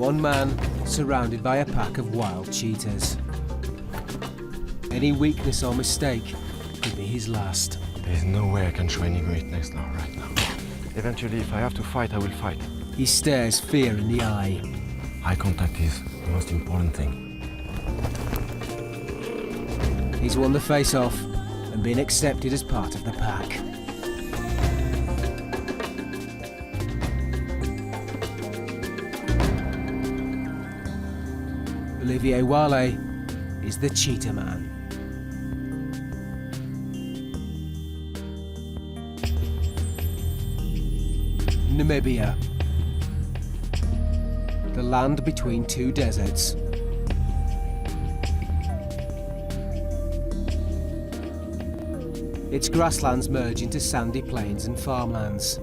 one man surrounded by a pack of wild cheetahs. Any weakness or mistake could be his last. There's no way I can show any greatness now, right now. Eventually, if I have to fight, I will fight. He stares fear in the eye. Eye contact is the most important thing. He's won the face-off and been accepted as part of the pack. Olivier Wale is the cheetah man. Namibia. The land between two deserts. Its grasslands merge into sandy plains and farmlands.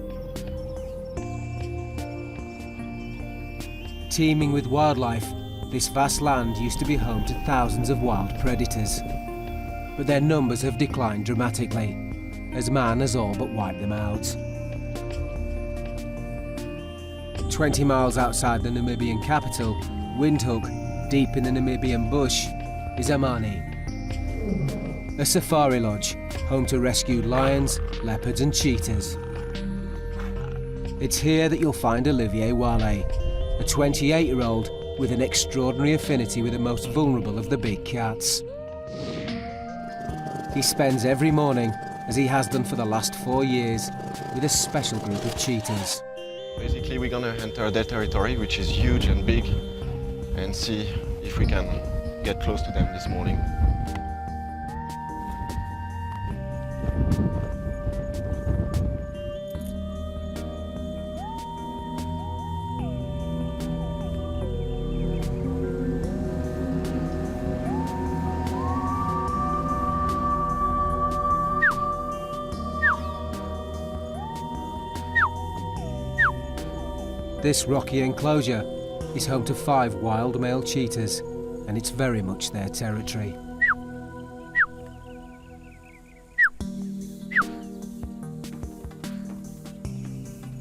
Teeming with wildlife, this vast land used to be home to thousands of wild predators. But their numbers have declined dramatically, as man has all but wiped them out. 20 miles outside the Namibian capital, Windhoek, deep in the Namibian bush, is Amani. A safari lodge, home to rescued lions, leopards and cheetahs. It's here that you'll find Olivier Wale, a 28-year-old with an extraordinary affinity with the most vulnerable of the big cats. He spends every morning, as he has done for the last 4 years, with a special group of cheetahs. Basically, we're gonna enter their territory, which is huge and big, and see if we can get close to them this morning. This rocky enclosure is home to 5 wild male cheetahs, and it's very much their territory.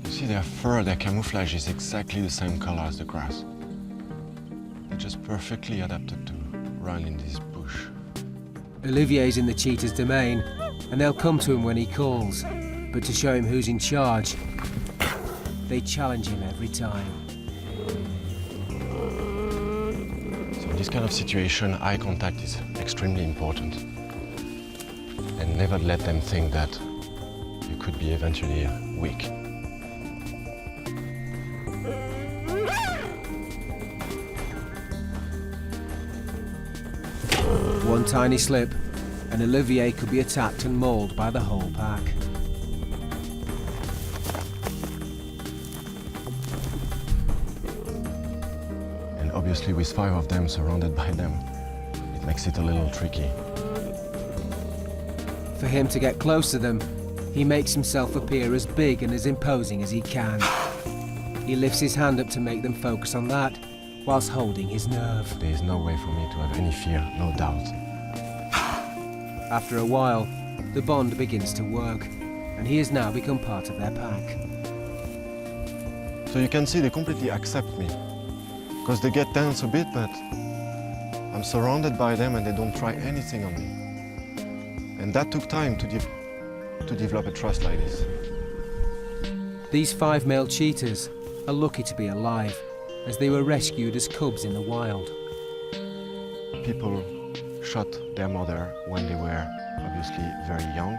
You see their fur, their camouflage is exactly the same color as the grass. They're just perfectly adapted to run in this bush. Olivier's in the cheetah's domain, and they'll come to him when he calls, but to show him who's in charge, they challenge him every time. So in this kind of situation, eye contact is extremely important. And never let them think that you could be eventually weak. One tiny slip, and Olivier could be attacked and mauled by the whole pack. Obviously, with 5 of them surrounded by them, it makes it a little tricky. For him to get close to them, he makes himself appear as big and as imposing as he can. He lifts his hand up to make them focus on that, whilst holding his nerve. There is no way for me to have any fear, no doubt. After a while, the bond begins to work, and he has now become part of their pack. So you can see they completely accept me. Because they get tense a bit, but I'm surrounded by them and they don't try anything on me. And that took time to develop a trust like this. These 5 male cheetahs are lucky to be alive, as they were rescued as cubs in the wild. People shot their mother when they were obviously very young.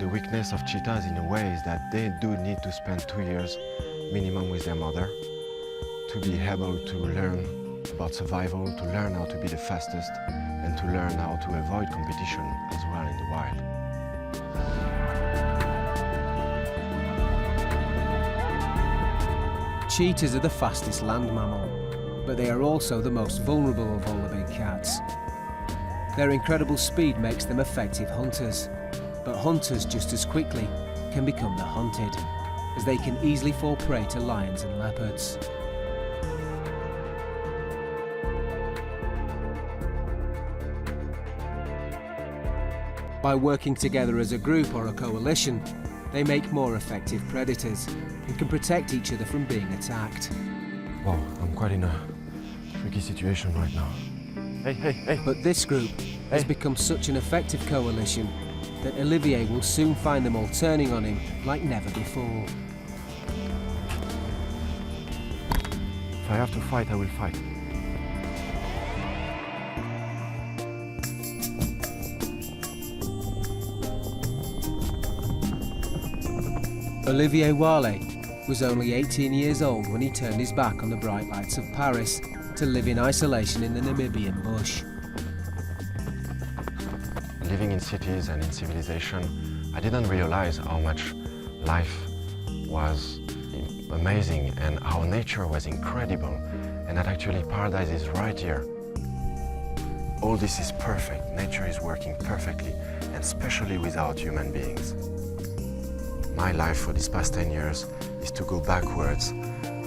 The weakness of cheetahs in a way is that they do need to spend 2 years minimum with their mother, to be able to learn about survival, to learn how to be the fastest, and to learn how to avoid competition as well in the wild. Cheetahs are the fastest land mammal, but they are also the most vulnerable of all the big cats. Their incredible speed makes them effective hunters, but hunters just as quickly can become the hunted, as they can easily fall prey to lions and leopards. By working together as a group or a coalition, they make more effective predators and can protect each other from being attacked. Wow, I'm quite in a tricky situation right now. Hey. But this group has become such an effective coalition that Olivier will soon find them all turning on him like never before. If I have to fight, I will fight. Olivier Wale was only 18 years old when he turned his back on the bright lights of Paris to live in isolation in the Namibian bush. Living in cities and in civilization, I didn't realize how much life was amazing and how nature was incredible, and that actually paradise is right here. All this is perfect. Nature is working perfectly, and especially without human beings. My life for these past 10 years is to go backwards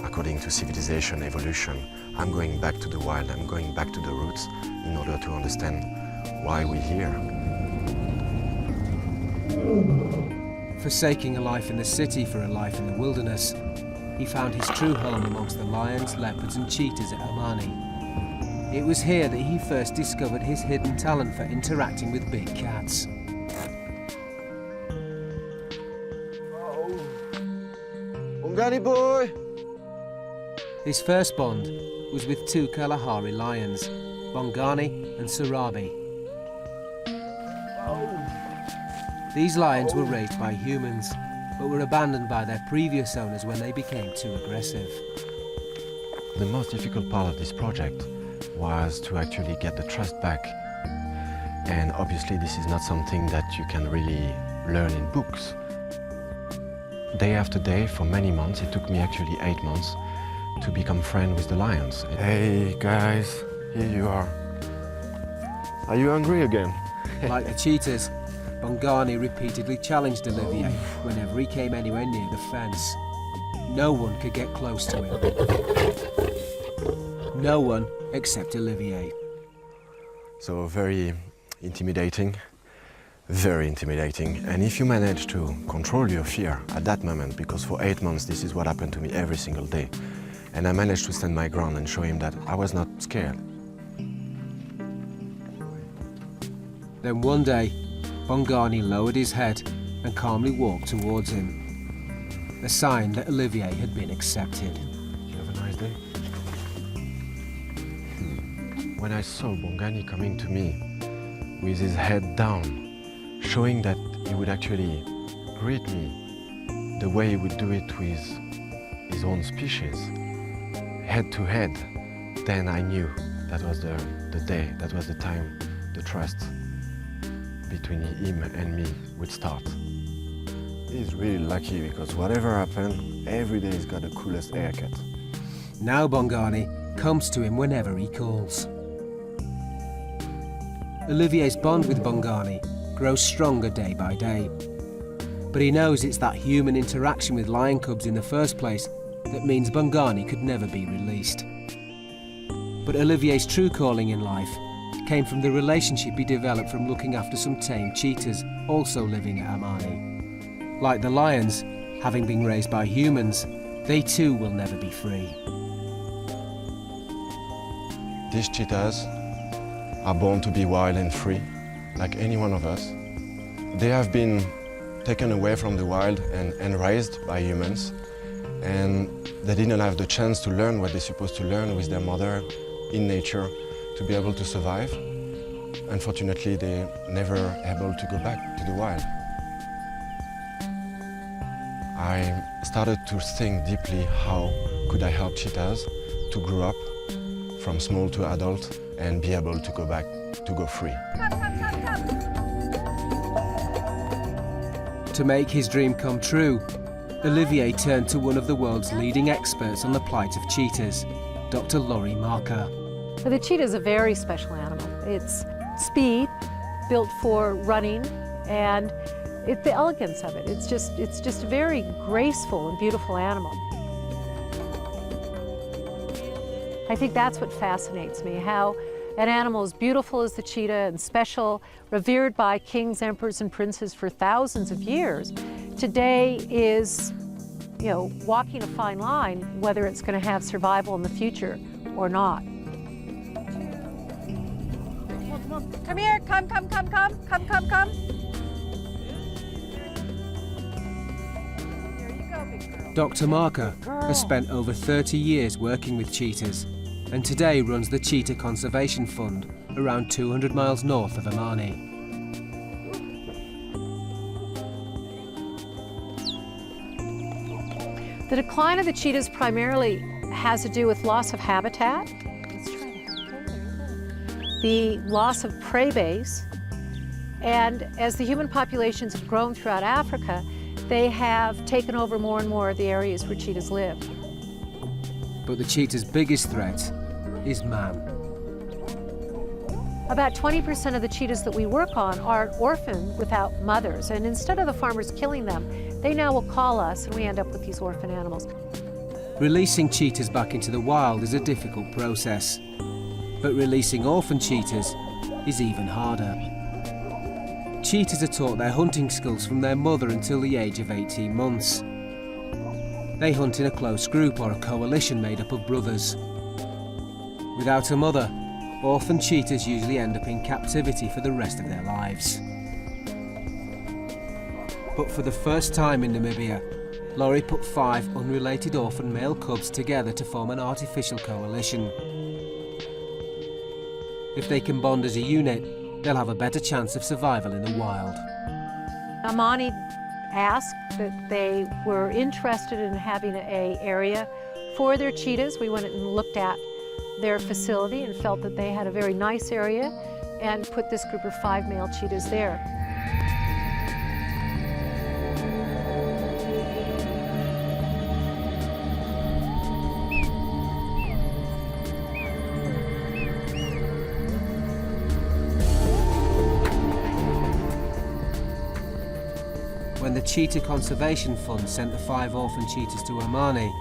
according to civilization evolution. I'm going back to the wild, I'm going back to the roots in order to understand why we're here. Forsaking a life in the city for a life in the wilderness, he found his true home amongst the lions, leopards and cheetahs at Amani. It was here that he first discovered his hidden talent for interacting with big cats. Bongani boy! His first bond was with two Kalahari lions, Bongani and Sarabi. These lions were raised by humans, but were abandoned by their previous owners when they became too aggressive. The most difficult part of this project was to actually get the trust back. And obviously this is not something that you can really learn in books. Day after day, for many months, it took me actually 8 months to become friends with the lions. Hey guys, here you are. Are you hungry again? Like the cheetahs, Bongani repeatedly challenged Olivier whenever he came anywhere near the fence. No one could get close to him. No one except Olivier. So very intimidating. Very intimidating. And if you manage to control your fear at that moment, because for 8 months this is what happened to me every single day, and I managed to stand my ground and show him that I was not scared. Then one day, Bongani lowered his head and calmly walked towards him. A sign that Olivier had been accepted. You have a nice day. When I saw Bongani coming to me with his head down, showing that he would actually greet me the way he would do it with his own species, head to head, then I knew that was the day, that was the time, the trust between him and me would start. He's really lucky because whatever happened, every day he's got the coolest haircut. Now Bongani comes to him whenever he calls. Olivier's bond with Bongani grows stronger day by day. But he knows it's that human interaction with lion cubs in the first place that means Bongani could never be released. But Olivier's true calling in life came from the relationship he developed from looking after some tame cheetahs also living at Amani. Like the lions, having been raised by humans, they too will never be free. These cheetahs are born to be wild and free, like any one of us. They have been taken away from the wild and raised by humans, and they didn't have the chance to learn what they're supposed to learn with their mother in nature to be able to survive. Unfortunately, they're never able to go back to the wild. I started to think deeply how could I help cheetahs to grow up from small to adult and be able to go back, to go free. To make his dream come true, Olivier turned to one of the world's leading experts on the plight of cheetahs, Dr. Laurie Marker. The cheetah is a very special animal. It's speed, built for running, and the elegance of it. It's just a very graceful and beautiful animal. I think that's what fascinates me, how an animal as beautiful as the cheetah and special, revered by kings, emperors, and princes for thousands of years, today is walking a fine line whether it's going to have survival in the future or not. Come here, come. Here you go, big girl. Dr. Marker has spent over 30 years working with cheetahs and today runs the Cheetah Conservation Fund around 200 miles north of Amani. The decline of the cheetahs primarily has to do with loss of habitat, the loss of prey base, and as the human populations have grown throughout Africa, they have taken over more and more of the areas where cheetahs live. But the cheetah's biggest threat is man. About 20% of the cheetahs that we work on are orphaned without mothers, and instead of the farmers killing them, they now will call us and we end up with these orphan animals. Releasing cheetahs back into the wild is a difficult process, but releasing orphan cheetahs is even harder. Cheetahs are taught their hunting skills from their mother until the age of 18 months. They hunt in a close group or a coalition made up of brothers. Without a mother, orphan cheetahs usually end up in captivity for the rest of their lives. But for the first time in Namibia, Laurie put 5 unrelated orphan male cubs together to form an artificial coalition. If they can bond as a unit, they'll have a better chance of survival in the wild. Amani asked that they were interested in having an area for their cheetahs. We went and looked at their facility and felt that they had a very nice area and put this group of 5 male cheetahs there. When the Cheetah Conservation Fund sent the 5 orphan cheetahs to Amani,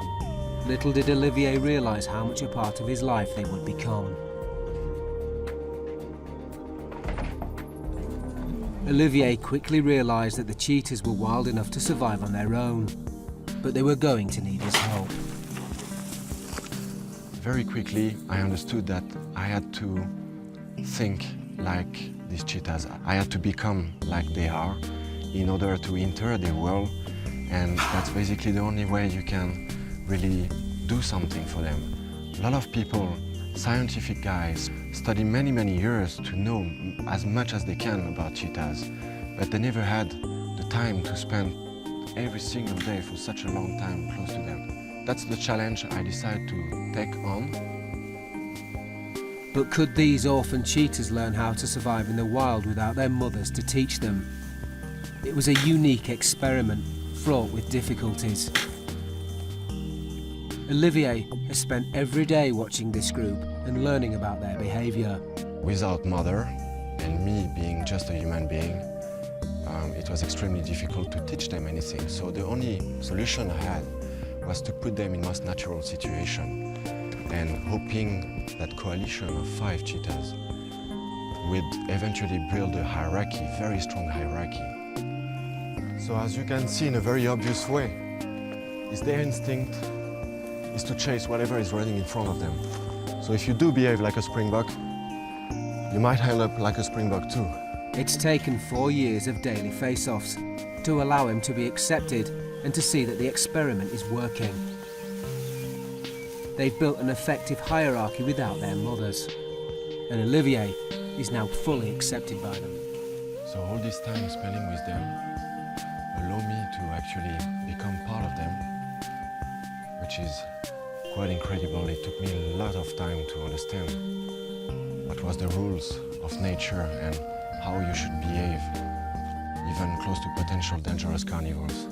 little did Olivier realise how much a part of his life they would become. Olivier quickly realised that the cheetahs were wild enough to survive on their own, but they were going to need his help. Very quickly, I understood that I had to think like these cheetahs. I had to become like they are in order to enter their world, and that's basically the only way you can really do something for them. A lot of people, scientific guys, study many years to know as much as they can about cheetahs, but they never had the time to spend every single day for such a long time close to them. That's the challenge I decided to take on. But could these orphan cheetahs learn how to survive in the wild without their mothers to teach them? It was a unique experiment, fraught with difficulties. Olivier has spent every day watching this group and learning about their behaviour. Without mother, and me being just a human being, it was extremely difficult to teach them anything. So the only solution I had was to put them in most natural situation, and hoping that coalition of 5 cheetahs would eventually build a hierarchy, very strong hierarchy. So as you can see in a very obvious way, is their instinct is to chase whatever is running in front of them. So if you do behave like a springbok, you might end up like a springbok too. It's taken 4 years of daily face-offs to allow him to be accepted and to see that the experiment is working. They've built an effective hierarchy without their mothers, and Olivier is now fully accepted by them. So all this time spending with them allow me to actually become part of them, which is quite incredible. It took me a lot of time to understand what was the rules of nature and how you should behave, even close to potential dangerous carnivores,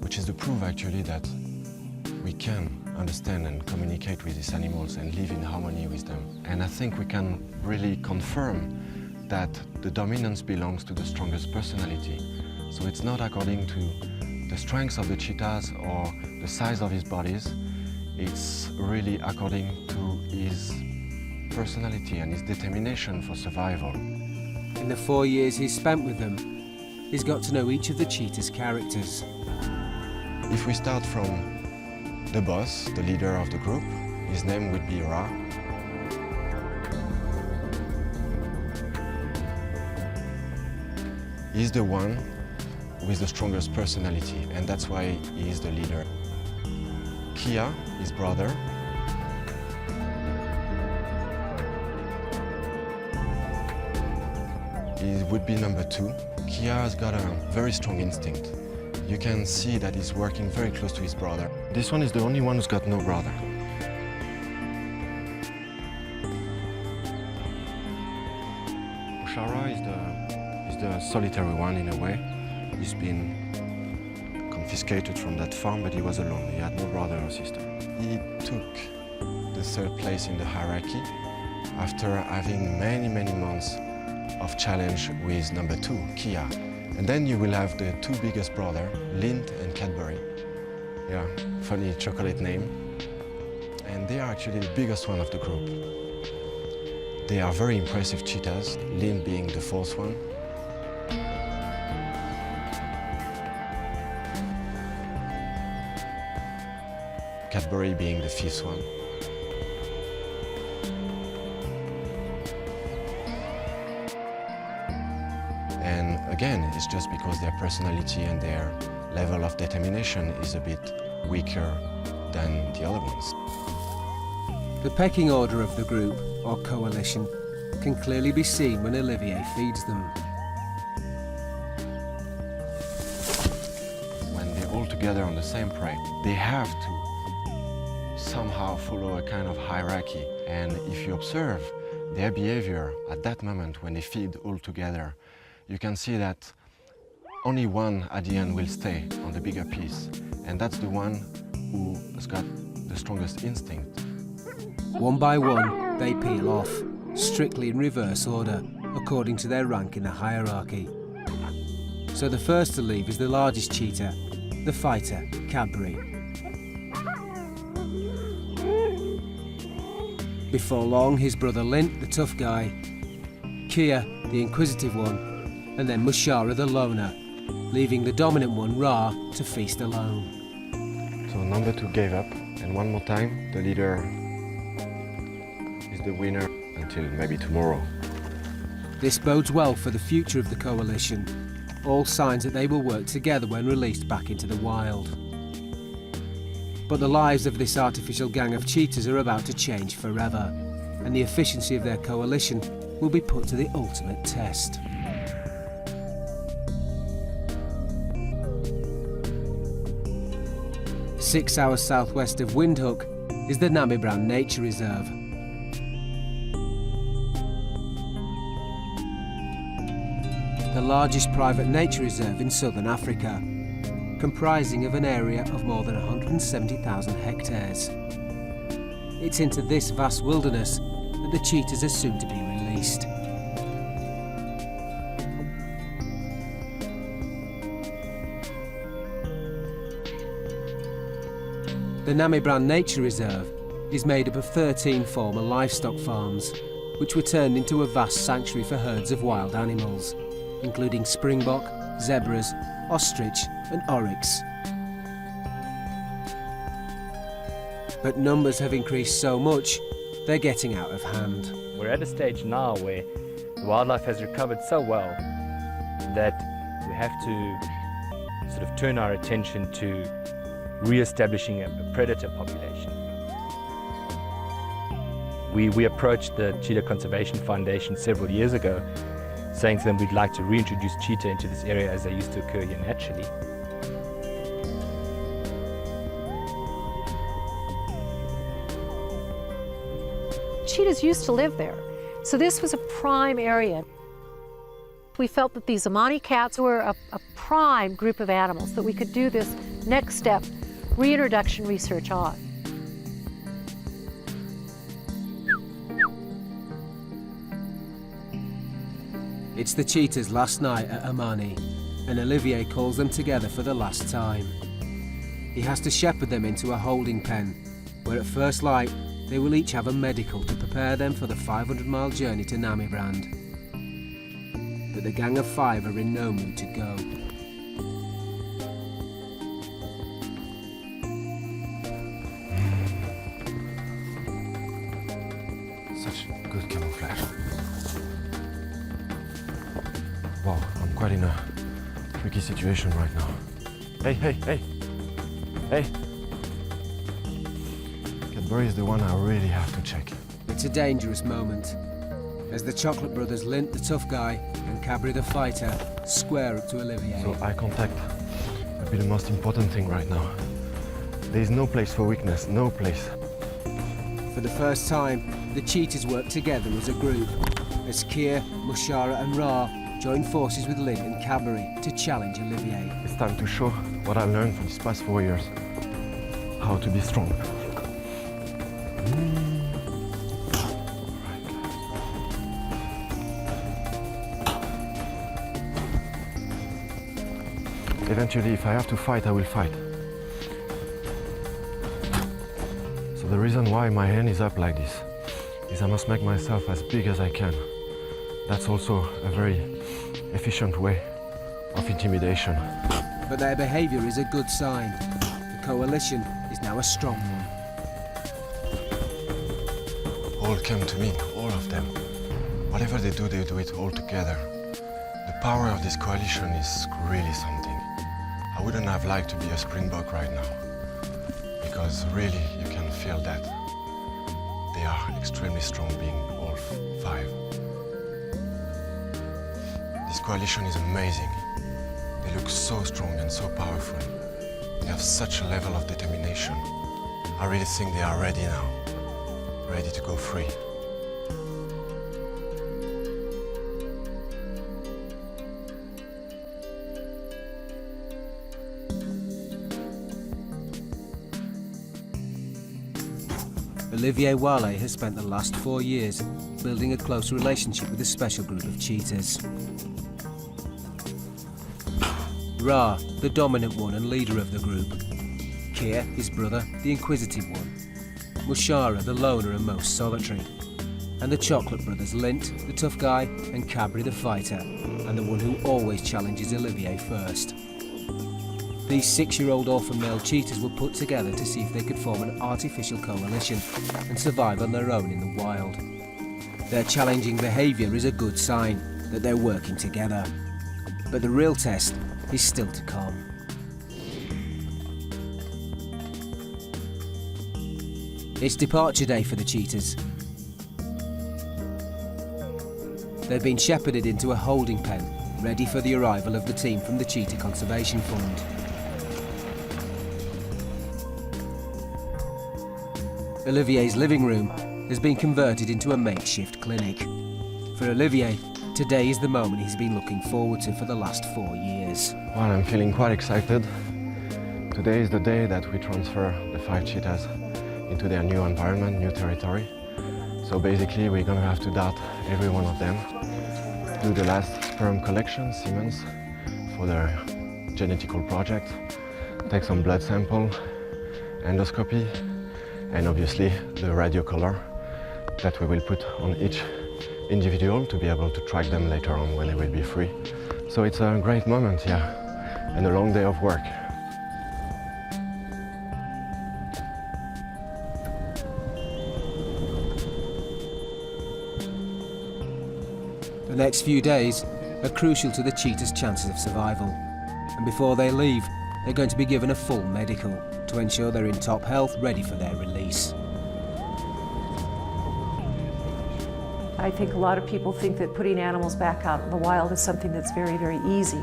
which is the proof actually that we can understand and communicate with these animals and live in harmony with them. And I think we can really confirm that the dominance belongs to the strongest personality. So it's not according to the strength of the cheetahs or the size of his bodies. It's really according to his personality and his determination for survival. In the 4 years he's spent with them, he's got to know each of the cheetah's characters. If we start from the boss, the leader of the group, his name would be Ra. He's the one with the strongest personality, and that's why he is the leader. Kia, his brother, he would be number 2. Kia has got a very strong instinct. You can see that he's working very close to his brother. This one is the only one who's got no brother. Ushara is the solitary one in a way. He's been confiscated from that farm, but he was alone. He had no brother or sister. He took the 3rd place in the hierarchy after having many months of challenge with number 2, Kia. And then you will have the 2 biggest brothers, Lind and Cadbury. Yeah, funny chocolate name. And they are actually the biggest one of the group. They are very impressive cheetahs, Lind being the 4th one. Cadbury being the 5th one. And again, it's just because their personality and their level of determination is a bit weaker than the other ones. The pecking order of the group, or coalition, can clearly be seen when Olivier feeds them. When they're all together on the same prey, they have to somehow follow a kind of hierarchy. And if you observe their behavior at that moment when they feed all together, you can see that only one at the end will stay on the bigger piece. And that's the one who has got the strongest instinct. One by one, they peel off, strictly in reverse order, according to their rank in the hierarchy. So the first to leave is the largest cheetah, the fighter, Cadbury. Before long, his brother Lint, the tough guy, Kia, the inquisitive one, and then Mushara, the loner, leaving the dominant one, Ra, to feast alone. So number 2 gave up, and one more time, the leader is the winner until maybe tomorrow. This bodes well for the future of the coalition, all signs that they will work together when released back into the wild. But the lives of this artificial gang of cheetahs are about to change forever, and the efficiency of their coalition will be put to the ultimate test. Six hours southwest of Windhoek is the Namibran Nature Reserve. The largest private nature reserve in southern Africa, comprising of an area of more than 170,000 hectares. It's into this vast wilderness that the cheetahs are soon to be released. The Namibran Nature Reserve is made up of 13 former livestock farms, which were turned into a vast sanctuary for herds of wild animals, including springbok, zebras, ostrich and oryx. But numbers have increased so much, they're getting out of hand. We're at a stage now where the wildlife has recovered so well that we have to sort of turn our attention to re-establishing a predator population. We approached the Cheetah Conservation Foundation several years ago, saying to them we'd like to reintroduce cheetah into this area as they used to occur here naturally. Cheetahs used to live there, so this was a prime area. We felt that these Amani cats were a prime group of animals that we could do this next step reintroduction research on. It's the cheetahs' last night at Amani, and Olivier calls them together for the last time. He has to shepherd them into a holding pen, where at first light they will each have a medical to prepare them for the 500-mile journey to Namibrand. But the gang of 5 are in no mood to go. Good camouflage. Wow, I'm quite in a tricky situation right now. Hey, hey, hey! Hey! Cadbury is the one I really have to check. It's a dangerous moment, as the Chocolate Brothers, Lint the tough guy and Cabri the fighter, square up to Olivier. So eye contact will be the most important thing right now. There is no place for weakness, no place. For the first time, the cheetahs work together as a group, as Keir, Mushara and Ra join forces with Lint and Cabri to challenge Olivier. It's time to show what I learned for these past 4 years. How to be strong. Eventually, if I have to fight, I will fight. So the reason why my hand is up like this is I must make myself as big as I can. That's also a very efficient way of intimidation. But their behaviour is a good sign. The coalition is now a strong one. All came to me, all of them. Whatever they do it all together. The power of this coalition is really something. I wouldn't have liked to be a Springbok right now, because really you can feel that. They are extremely strong, being all 5. This coalition is amazing. They look so strong and so powerful. They have such a level of determination. I really think they are ready now, ready to go free. Olivier Wale has spent the last 4 years building a close relationship with a special group of cheetahs. Ra, the dominant one and leader of the group. Keir, his brother, the inquisitive one. Mushara, the loner and most solitary. And the Chocolate Brothers, Lint, the tough guy, and Cabri, the fighter, and the one who always challenges Olivier first. These 6-year-old orphan male cheetahs were put together to see if they could form an artificial coalition and survive on their own in the wild. Their challenging behaviour is a good sign that they're working together. But the real test is still to come. It's departure day for the cheetahs. They've been shepherded into a holding pen, ready for the arrival of the team from the Cheetah Conservation Fund. Olivier's living room has been converted into a makeshift clinic. For Olivier, today is the moment he's been looking forward to for the last 4 years. Well, I'm feeling quite excited. Today is the day that we transfer the 5 cheetahs into their new environment, new territory. So basically we're gonna have to dart every one of them, do the last sperm collection, Siemens, for their genetical project, take some blood sample, endoscopy, and obviously the radio collar that we will put on each individual to be able to track them later on when they will be free. So it's a great moment, yeah, and a long day of work. The next few days are crucial to the cheetahs' chances of survival. And before they leave, they're going to be given a full medical to ensure they're in top health, ready for their release. I think a lot of people think that putting animals back out in the wild is something that's very, very easy.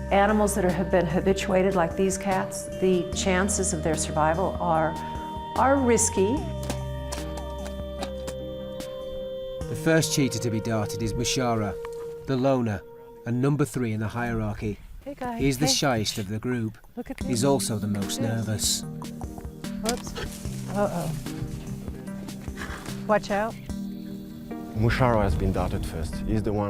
Animals that have been habituated, like these cats, the chances of their survival are risky. The first cheetah to be darted is Mushara, the loner, and number 3 in the hierarchy. Hey guys, He's the hey. shyest of the group. Look at He's this. also the most nervous. Whoops. Uh-oh. Watch out. Mushara has been darted first. He's the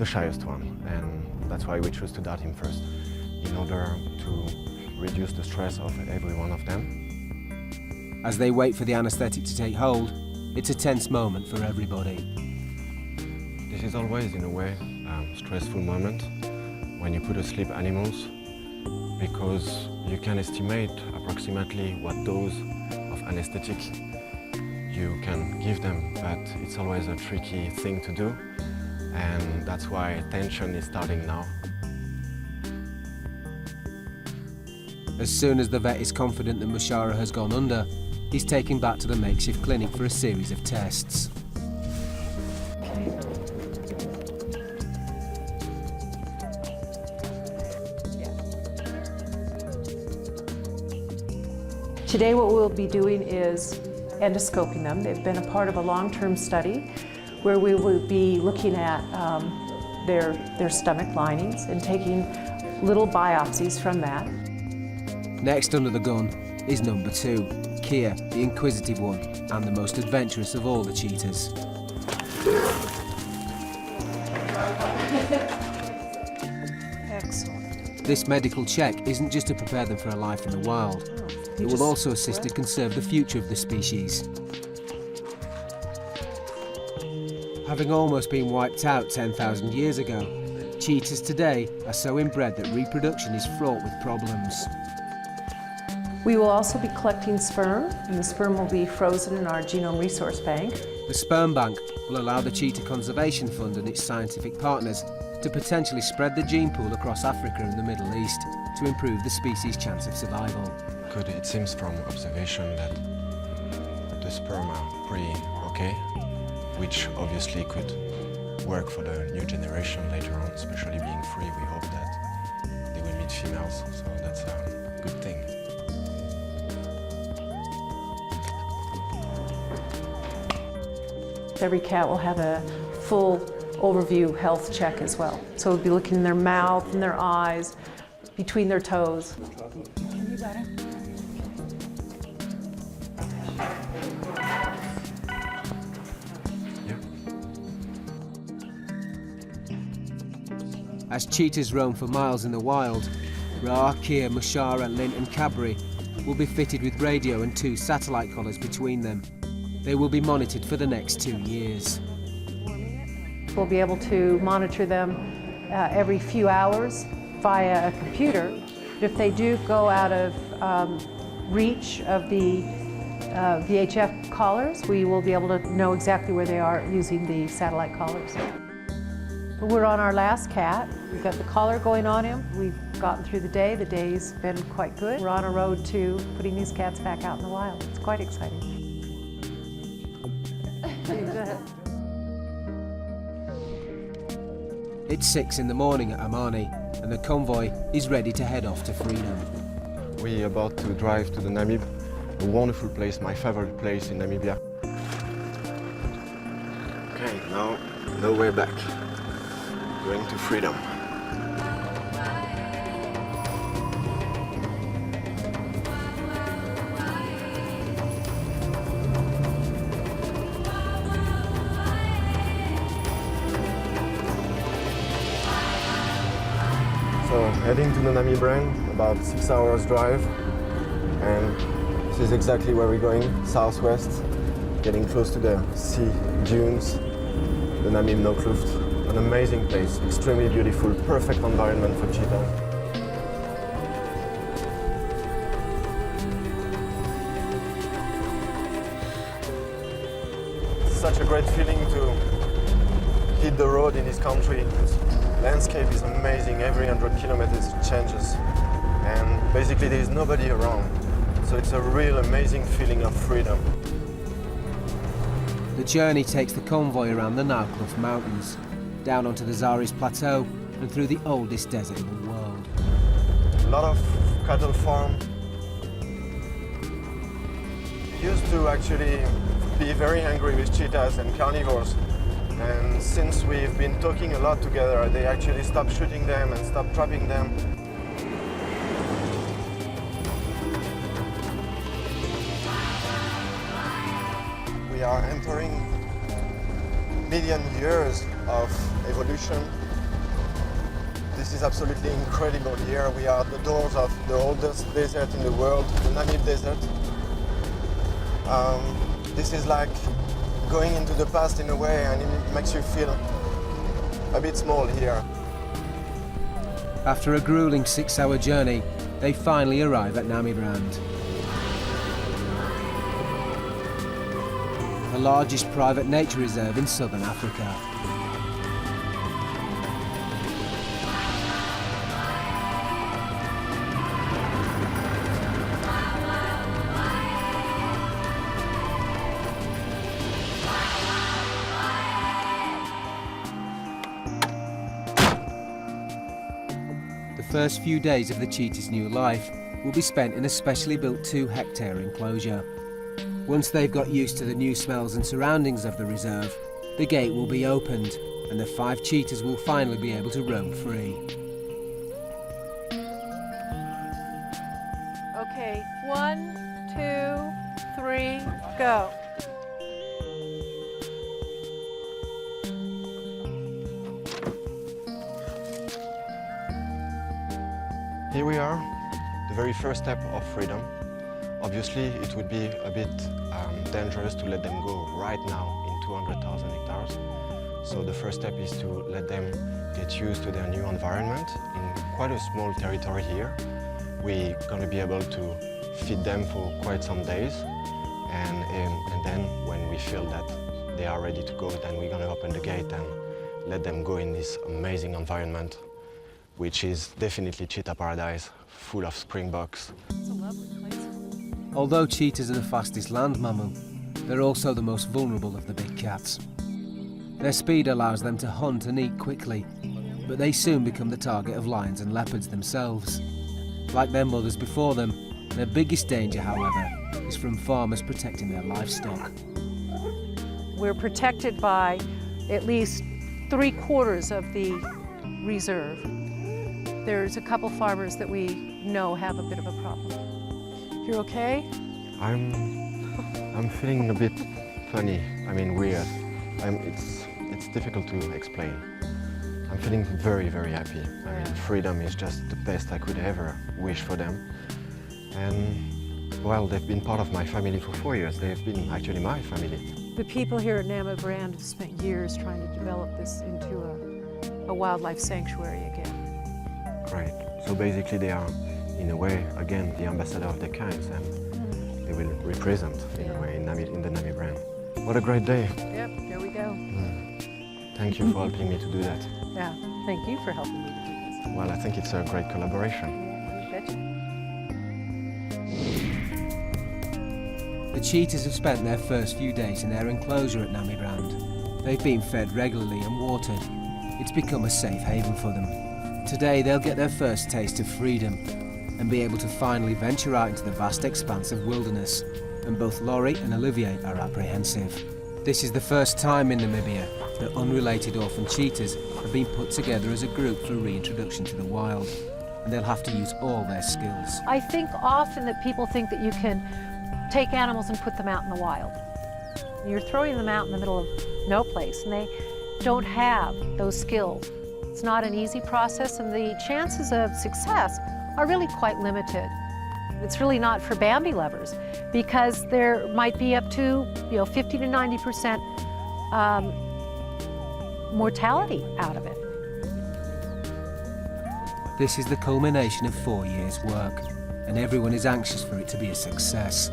shyest one, and that's why we chose to dart him first, in order to reduce the stress of every one of them. As they wait for the anaesthetic to take hold, it's a tense moment for everybody. This is always, in a way, a stressful moment when you put asleep animals, because you can estimate approximately what dose of anesthetic you can give them, but it's always a tricky thing to do, and that's why tension is starting now. As soon as the vet is confident that Mushara has gone under, he's taken back to the makeshift clinic for a series of tests. Today what we'll be doing is endoscoping them. They've been a part of a long-term study where we will be looking at their stomach linings and taking little biopsies from that. Next under the gun is number 2, Kia, the inquisitive one and the most adventurous of all the cheetahs. Excellent. This medical check isn't just to prepare them for a life in the wild. It will also assist to conserve the future of the species. Having almost been wiped out 10,000 years ago, cheetahs today are so inbred that reproduction is fraught with problems. We will also be collecting sperm, and the sperm will be frozen in our genome resource bank. The sperm bank will allow the Cheetah Conservation Fund and its scientific partners to potentially spread the gene pool across Africa and the Middle East to improve the species' chance of survival. It seems from observation that the sperm are pretty okay, which obviously could work for the new generation later on, especially being free. We hope that they will meet females, so that's a good thing. Every cat will have a full overview health check as well. So we'll be looking in their mouth and their eyes, between their toes. As cheetahs roam for miles in the wild, Ra, Kia, Mushara, Lint and Cadbury will be fitted with radio and 2 satellite collars between them. They will be monitored for the next 2 years. We'll be able to monitor them every few hours via a computer. If they do go out of reach of the VHF collars, we will be able to know exactly where they are using the satellite collars. We're on our last cat. We've got the collar going on him. We've gotten through the day. The day's been quite good. We're on a road to putting these cats back out in the wild. It's quite exciting. It's 6 in the morning at Amani and the convoy is ready to head off to freedom. We're about to drive to the Namib, a wonderful place, my favorite place in Namibia. Okay, now no way back. Going to freedom. So heading to the Namib Range, about 6 hours drive, and this is exactly where we're going, southwest, getting close to the sea dunes, the Namib Noordkloft. An amazing place, extremely beautiful, perfect environment for cheetah. It's such a great feeling to hit the road in this country. The landscape is amazing, every 100 kilometers it changes. And basically there is nobody around. So it's a real amazing feeling of freedom. The journey takes the convoy around the Noordkloft Mountains, down onto the Zaris Plateau and through the oldest desert in the world. A lot of cattle farm. Used to actually be very angry with cheetahs and carnivores. And since we've been talking a lot together, they actually stopped shooting them and stopped trapping them. We are entering million years of evolution. This is absolutely incredible here. We are at the doors of the oldest desert in the world, the Namib Desert. This is like going into the past in a way, and it makes you feel a bit small here. After a grueling 6-hour journey, they finally arrive at Namibrand. the largest private nature reserve in southern Africa. The first few days of the cheetah's new life will be spent in a specially built 2-hectare enclosure. Once they've got used to the new smells and surroundings of the reserve, the gate will be opened and the 5 cheetahs will finally be able to roam free. Okay, 1, 2, 3, go. Here we are, the very first step of freedom. Obviously, it would be a bit dangerous to let them go right now in 200,000 hectares. So the first step is to let them get used to their new environment in quite a small territory here. We're going to be able to feed them for quite some days. And then when we feel that they are ready to go, then we're going to open the gate and let them go in this amazing environment, which is definitely cheetah paradise, full of springboks. It's a lovely place. Although cheetahs are the fastest land mammal, they're also the most vulnerable of the big cats. Their speed allows them to hunt and eat quickly, but they soon become the target of lions and leopards themselves. Like their mothers before them, their biggest danger, however, is from farmers protecting their livestock. We're protected by at least 3/4 of the reserve. There's a couple farmers that we know have a bit of a problem. You're okay? I'm feeling a bit funny, weird. It's difficult to explain. I'm feeling very, very happy. Freedom is just the best I could ever wish for them. And, well, they've been part of my family for 4 years. They've been actually my family. The people here at Namibrand have spent years trying to develop this into a wildlife sanctuary again. Right. So basically they are, in a way, again, the ambassador of their kinds, and they will represent, in a way, in the Namibrand. What a great day. Yep, there we go. Thank you for helping me to do that. Yeah, thank you for helping me to do this. Well, I think it's a great collaboration. You betcha. The cheetahs have spent their first few days in their enclosure at Namibrand. They've been fed regularly and watered. It's become a safe haven for them. Today they'll get their first taste of freedom and be able to finally venture out into the vast expanse of wilderness, and both Laurie and Olivier are apprehensive. This is the first time in Namibia that unrelated orphan cheetahs have been put together as a group for reintroduction to the wild, and they'll have to use all their skills. I think often that people think that you can take animals and put them out in the wild. You're throwing them out in the middle of no place, and they don't have those skills. It's not an easy process, and the chances of success are really quite limited. It's really not for Bambi lovers, because there might be up to 50 to 90% mortality out of it. This is the culmination of 4 years' work, and everyone is anxious for it to be a success.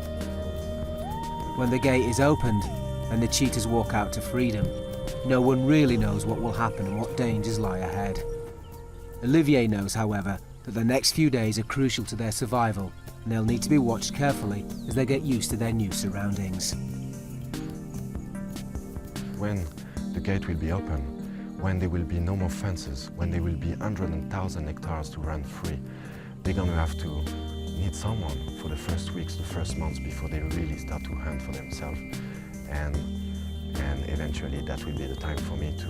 When the gate is opened and the cheetahs walk out to freedom, no one really knows what will happen and what dangers lie ahead. Olivier knows, however, that the next few days are crucial to their survival, and they'll need to be watched carefully as they get used to their new surroundings. When the gate will be open, when there will be no more fences, when there will be 100,000 hectares to run free, they're going to have to need someone for the first weeks, the first months before they really start to hunt for themselves. And eventually that will be the time for me to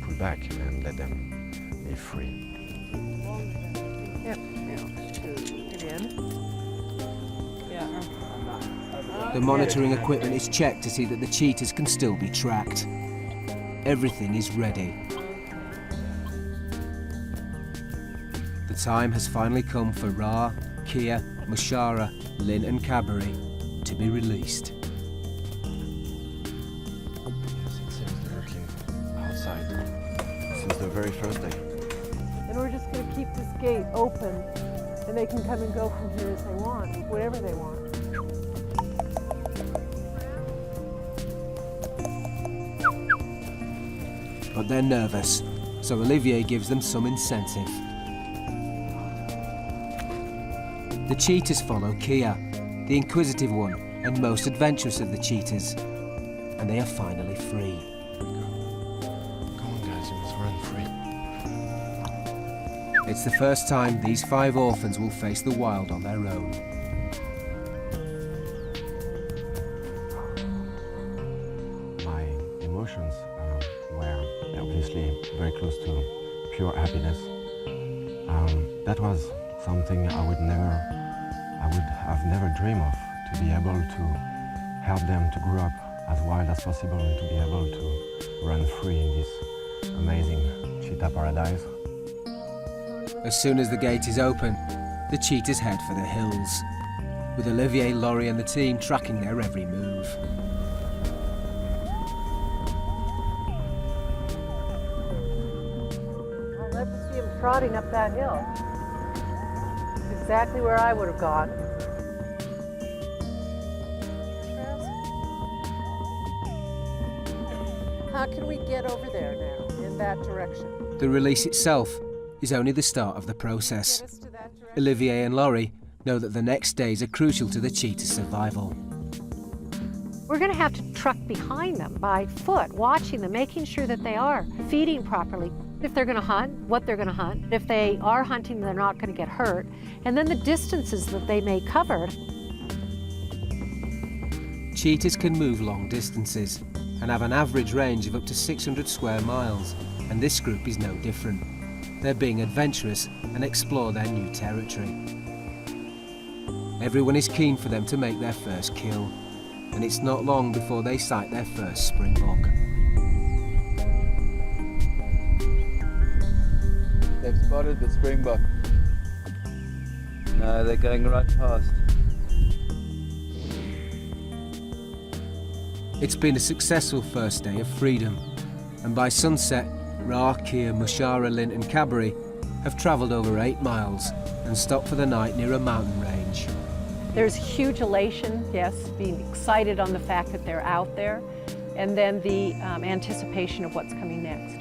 pull back and let them be free. Yep. Get in. The monitoring equipment is checked to see that the cheetahs can still be tracked. Everything is ready. The time has finally come for Ra, Kia, Mushara, Lynn and Cadbury to be released. Since they're looking outside, since the very first day. And we're just going to keep this gate open, and they can come and go from here as they want, whatever they want. But they're nervous, so Olivier gives them some incentive. The cheetahs follow Kia, the inquisitive one and most adventurous of the cheetahs, and they are finally free. Come on, guys, you must run free. It's the first time these 5 orphans will face the wild on their own. My emotions were obviously very close to pure happiness. That was something I would have never dreamed of, to be able to help them to grow up as wild as possible and to be able to run free in this amazing cheetah paradise. As soon as the gate is open, the cheetahs head for the hills, with Olivier, Laurie and the team tracking their every move. I'll love to see him trotting up that hill. Exactly where I would have gone. How can we get over there now, in that direction? The release itself is only the start of the process. Get us to that direction. Olivier and Laurie know that the next days are crucial to the cheetah's survival. We're going to have to truck behind them by foot, watching them, making sure that they are feeding properly. If they're going to hunt, what they're going to hunt. If they are hunting, they're not going to get hurt. And then the distances that they may cover. Cheetahs can move long distances and have an average range of up to 600 square miles, and this group is no different. They're being adventurous and explore their new territory. Everyone is keen for them to make their first kill, and it's not long before they sight their first springbok. They've spotted the springbok. No, they're going right past. It's been a successful first day of freedom, and by sunset, Ra, Kia, Mushara, Lint and Cadbury have travelled over 8 miles and stopped for the night near a mountain range. There's huge elation, yes, being excited on the fact that they're out there, and then the anticipation of what's coming next.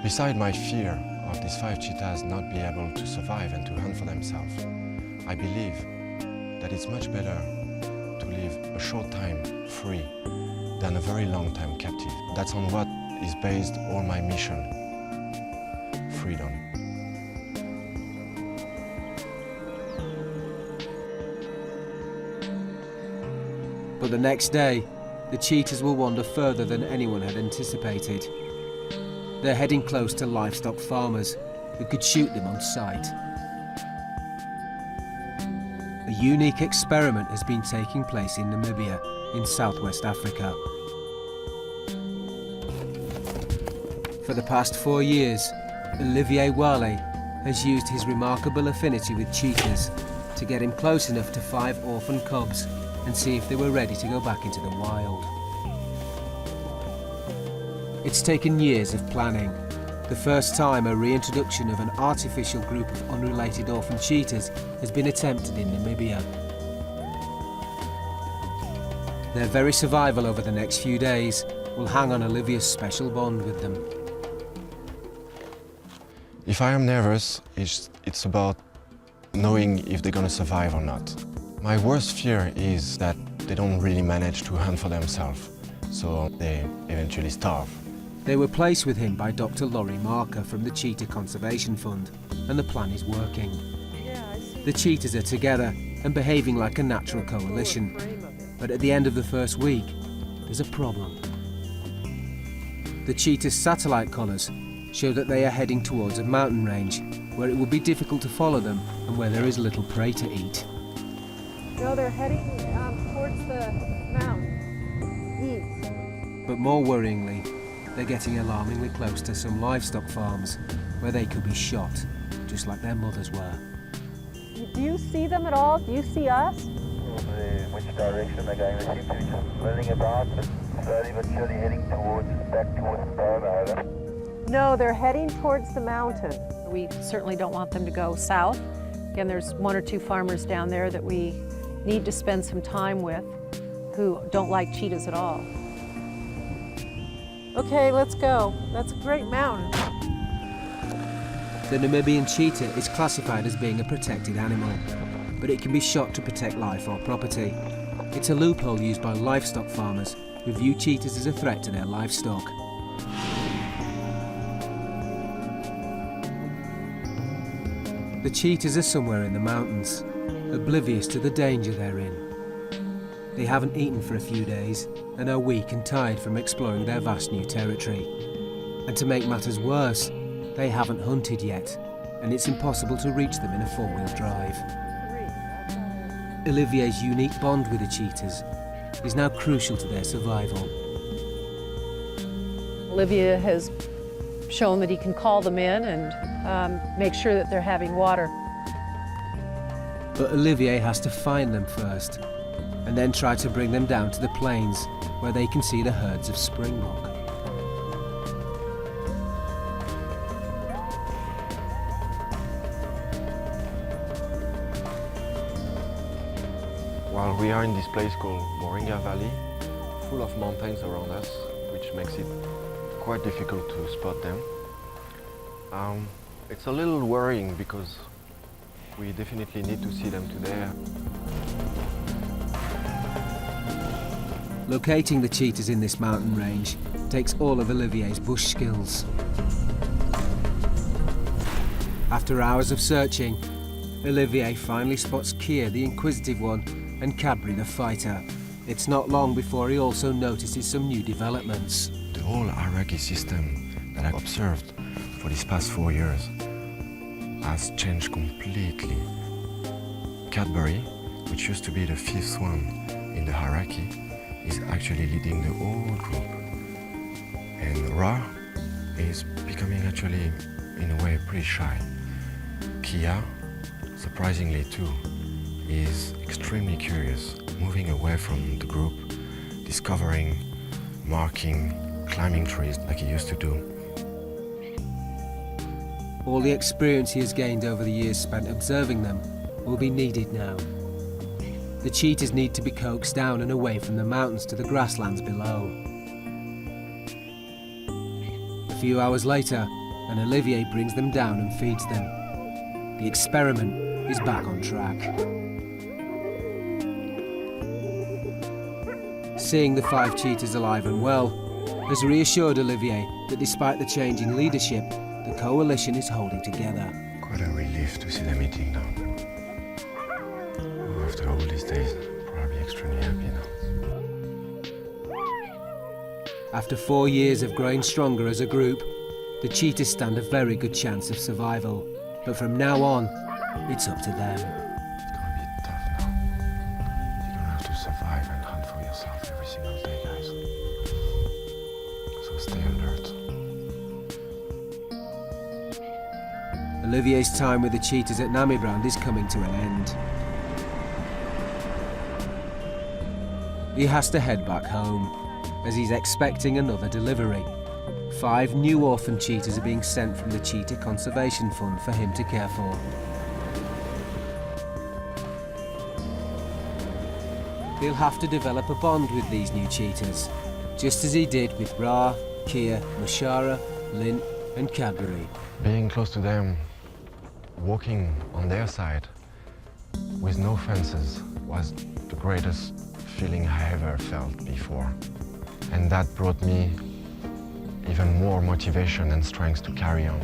Beside my fear of these 5 cheetahs not be able to survive and to hunt for themselves, I believe that it's much better to live a short time free than a very long time captive. That's on what is based all my mission, freedom. But the next day, the cheetahs will wander further than anyone had anticipated. They're heading close to livestock farmers who could shoot them on sight. A unique experiment has been taking place in Namibia, in southwest Africa. For the past 4 years, Olivier Wale has used his remarkable affinity with cheetahs to get him close enough to 5 orphan cubs and see if they were ready to go back into the wild. It's taken years of planning. The first time a reintroduction of an artificial group of unrelated orphan cheetahs has been attempted in Namibia. Their very survival over the next few days will hang on Olivier's special bond with them. If I am nervous, it's about knowing if they're gonna survive or not. My worst fear is that they don't really manage to hunt for themselves, so they eventually starve. They were placed with him by Dr. Laurie Marker from the Cheetah Conservation Fund, and the plan is working. The cheetahs are together and behaving like a natural coalition, but at the end of the first week, there's a problem. The cheetah's satellite collars show that they are heading towards a mountain range where it will be difficult to follow them and where there is little prey to eat. No, they're heading towards the mountain, east. But more worryingly, they're getting alarmingly close to some livestock farms where they could be shot, just like their mothers were. Do you see them at all? Do you see us? Which direction they're going? They seem to be just milling about, but slowly but surely heading back towards Burma, over. No, they're heading towards the mountain. We certainly don't want them to go south. Again, there's 1 or 2 farmers down there that we need to spend some time with who don't like cheetahs at all. Okay, let's go. That's a great mountain. The Namibian cheetah is classified as being a protected animal, but it can be shot to protect life or property. It's a loophole used by livestock farmers who view cheetahs as a threat to their livestock. The cheetahs are somewhere in the mountains, oblivious to the danger they're in. They haven't eaten for a few days and are weak and tired from exploring their vast new territory. And to make matters worse, they haven't hunted yet, and it's impossible to reach them in a four-wheel drive. Olivier's unique bond with the cheetahs is now crucial to their survival. Olivier has shown that he can call them in and make sure that they're having water. But Olivier has to find them first, and then try to bring them down to the plains where they can see the herds of springbok. Well, we are in this place called Moringa Valley, full of mountains around us, which makes it quite difficult to spot them. It's a little worrying because we definitely need to see them today. Locating the cheetahs in this mountain range takes all of Olivier's bush skills. After hours of searching, Olivier finally spots Kia, the inquisitive one, and Cadbury, the fighter. It's not long before he also notices some new developments. The whole hierarchy system that I've observed for these past 4 years has changed completely. Cadbury, which used to be the 5th one in the hierarchy, is actually leading the whole group. And Ra is becoming actually, in a way, pretty shy. Kia, surprisingly too, is extremely curious, moving away from the group, discovering, marking, climbing trees like he used to do. All the experience he has gained over the years spent observing them will be needed now. The cheetahs need to be coaxed down and away from the mountains to the grasslands below. A few hours later, and Olivier brings them down and feeds them. The experiment is back on track. Seeing the 5 cheetahs alive and well has reassured Olivier that despite the change in leadership, the coalition is holding together. Quite a relief to see them eating now. After all these days, probably extremely happy now. After 4 years of growing stronger as a group, the cheetahs stand a very good chance of survival. But from now on, it's up to them. It's gonna be tough now. You're gonna have to survive and hunt for yourself every single day, guys. So stay alert. Olivier's time with the cheetahs at Namibrand is coming to an end. He has to head back home, as he's expecting another delivery. 5 new orphan cheetahs are being sent from the Cheetah Conservation Fund for him to care for. He'll have to develop a bond with these new cheetahs, just as he did with Ra, Kia, Mushara, Lint and Cadbury. Being close to them, walking on their side, with no fences, was the greatest feeling I ever felt before. And that brought me even more motivation and strength to carry on.